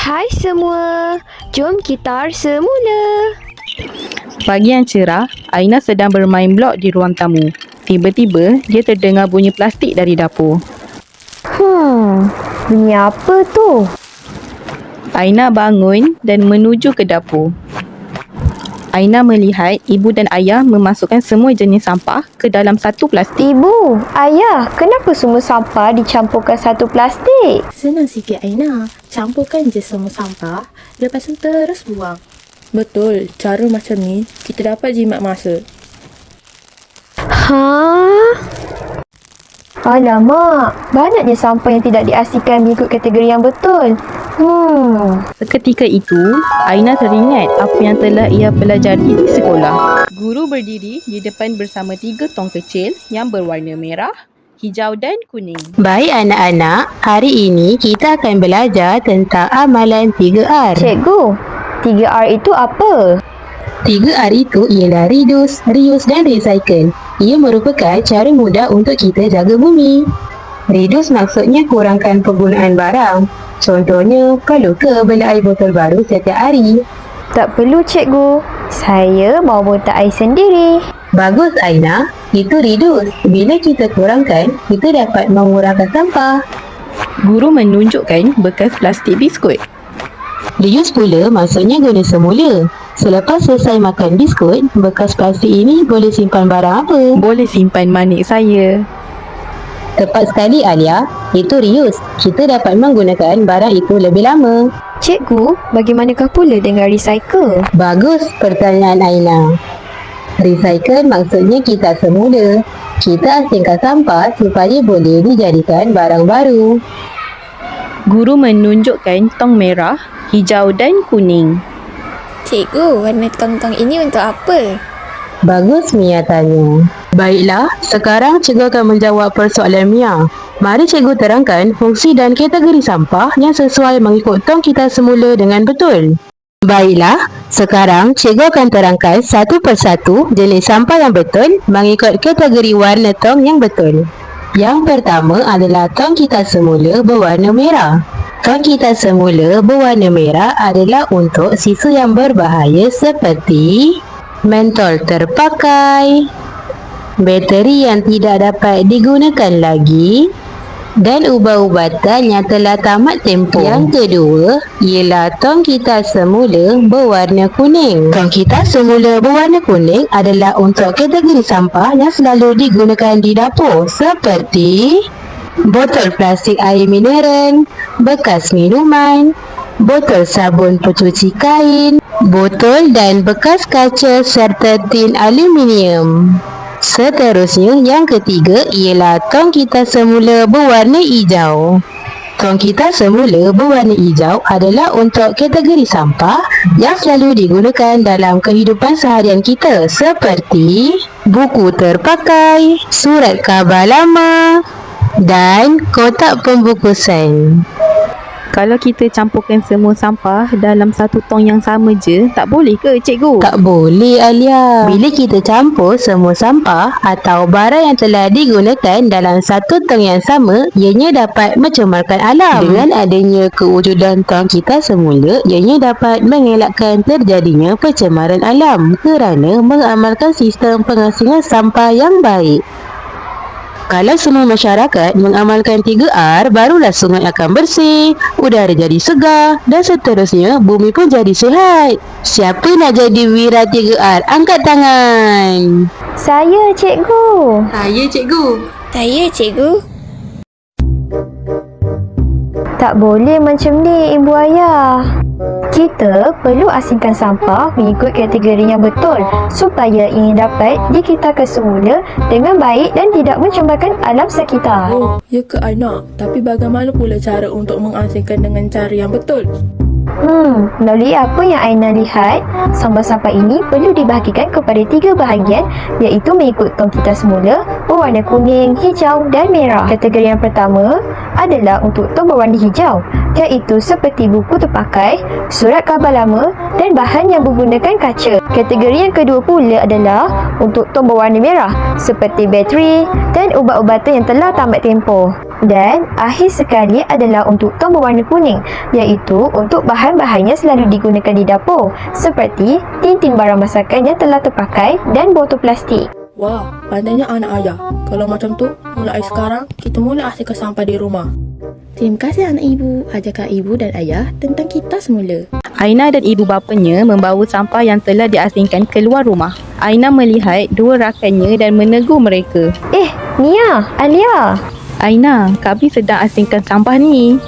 Hai semua, jom kita semula. Pagi yang cerah, Aina sedang bermain blok di ruang tamu. Tiba-tiba, dia terdengar bunyi plastik dari dapur. Bunyi apa tu? Aina bangun dan menuju ke dapur. Aina melihat ibu dan ayah memasukkan semua jenis sampah ke dalam satu plastik. Ibu, ayah, kenapa semua sampah dicampurkan satu plastik? Senang sikit Aina, campurkan je semua sampah, lepas tu terus buang. Betul, cara macam ni kita dapat jimat masa. Alamak, banyaknya sampah yang tidak diasingkan mengikut kategori yang betul. Seketika itu, Aina teringat apa yang telah ia pelajari di sekolah. Guru berdiri di depan bersama 3 tong kecil yang berwarna merah, hijau dan kuning. Baik anak-anak, hari ini kita akan belajar tentang amalan 3R. Cikgu, 3R itu apa? 3R itu ialah reduce, reuse dan recycle. Ia merupakan cara mudah untuk kita jaga bumi. Reduce maksudnya kurangkan penggunaan barang. Contohnya, perlu ke beli air botol baru setiap hari? Tak perlu cikgu, saya mau botol air sendiri. Bagus Aina, itu reduce. Bila kita kurangkan, kita dapat mengurangkan sampah. Guru menunjukkan bekas plastik biskut. Reuse pula maksudnya guna semula. Selepas selesai makan biskut, bekas plastik ini boleh simpan barang apa? Boleh simpan manik saya. Tepat sekali Alia, itu reuse. Kita dapat menggunakan barang itu lebih lama. Cikgu, bagaimanakah pula dengan recycle? Bagus pertanyaan Aina. Recycle maksudnya kita semula. Kita asingkan sampah supaya boleh dijadikan barang baru. Guru menunjukkan tong merah, hijau dan kuning. Cikgu, warna tong-tong ini untuk apa? Bagus Mia tanya. Baiklah, sekarang cikgu akan menjawab persoalan Mia. Mari cikgu terangkan fungsi dan kategori sampah yang sesuai mengikut tong kita semula dengan betul. Baiklah, sekarang cikgu akan terangkan satu persatu jenis sampah yang betul mengikut kategori warna tong yang betul. Yang pertama adalah tong kita semula berwarna merah. Tong kita semula berwarna merah adalah untuk sisa yang berbahaya seperti mentol terpakai, bateri yang tidak dapat digunakan lagi dan ubat-ubatan yang telah tamat tempoh. Yang kedua ialah tong kita semula berwarna kuning. Tong kita semula berwarna kuning adalah untuk kategori sampah yang selalu digunakan di dapur seperti botol plastik air mineral, bekas minuman, botol sabun pencuci kain, botol dan bekas kaca serta tin aluminium. Seterusnya, yang ketiga ialah tong kita semula berwarna hijau. Tong kita semula berwarna hijau adalah untuk kategori sampah yang selalu digunakan dalam kehidupan seharian kita seperti buku terpakai, surat khabar lama dan kotak pembungkusan. Kalau kita campurkan semua sampah dalam satu tong yang sama je, tak boleh ke cikgu? Tak boleh Alia. Bila kita campur semua sampah atau barang yang telah digunakan dalam satu tong yang sama, ianya dapat mencemarkan alam. Dengan adanya kewujudan tong kita semula, ianya dapat mengelakkan terjadinya pencemaran alam kerana mengamalkan sistem pengasingan sampah yang baik. Kalau semua masyarakat mengamalkan 3R, barulah sungai akan bersih, udara jadi segar dan seterusnya bumi pun jadi sihat. Siapa nak jadi wira 3R? Angkat tangan. Saya, cikgu. Saya cikgu. Saya cikgu. Tak boleh macam ni, ibu ayah. Kita perlu asingkan sampah mengikut kategori yang betul supaya ini dapat dikitakan semula dengan baik dan tidak mencemarkan alam sekitar. Oh, ya ke anak? Tapi bagaimana pula cara untuk mengasingkan dengan cara yang betul? Melalui apa yang Aina lihat, sampah-sampah ini perlu dibahagikan kepada 3 bahagian, iaitu mengikut tong kita semula berwarna kuning, hijau dan merah. Kategori yang pertama adalah untuk tong berwarna hijau, iaitu seperti buku terpakai, surat khabar lama dan bahan yang menggunakan kaca. Kategori yang kedua pula adalah untuk tong berwarna merah, seperti bateri dan ubat-ubatan yang telah tamat tempoh. Dan akhir sekali adalah untuk tong berwarna kuning, iaitu untuk bahan-bahan yang selalu digunakan di dapur seperti tin-tin barang masakan yang telah terpakai dan botol plastik. Wah, pandainya anak ayah. Kalau macam tu, mulai sekarang, kita mula asingkan sampah di rumah. Terima kasih anak ibu. Ajarkan ibu dan ayah tentang kita semula. Aina dan ibu bapanya membawa sampah yang telah diasingkan keluar rumah. Aina melihat dua rakannya dan menegur mereka. Mia, Alia. Aina, kami sedang asingkan sampah ni.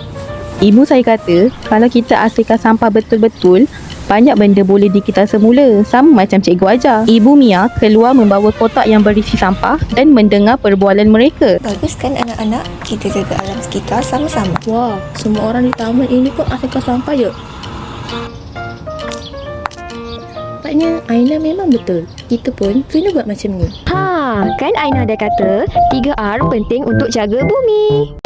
Ibu saya kata, kalau kita asingkan sampah betul-betul, banyak benda boleh dikita semula, sama macam cikgu ajar. Ibu Mia keluar membawa kotak yang berisi sampah dan mendengar perbualan mereka. Bagus kan anak-anak? Kita jaga alam sekitar sama-sama. Wah, semua orang di taman ini pun asingkan sampah je. Nampaknya Aina memang betul. Kita pun kena buat macam ni. Kan Aina dah kata 3R penting untuk jaga bumi.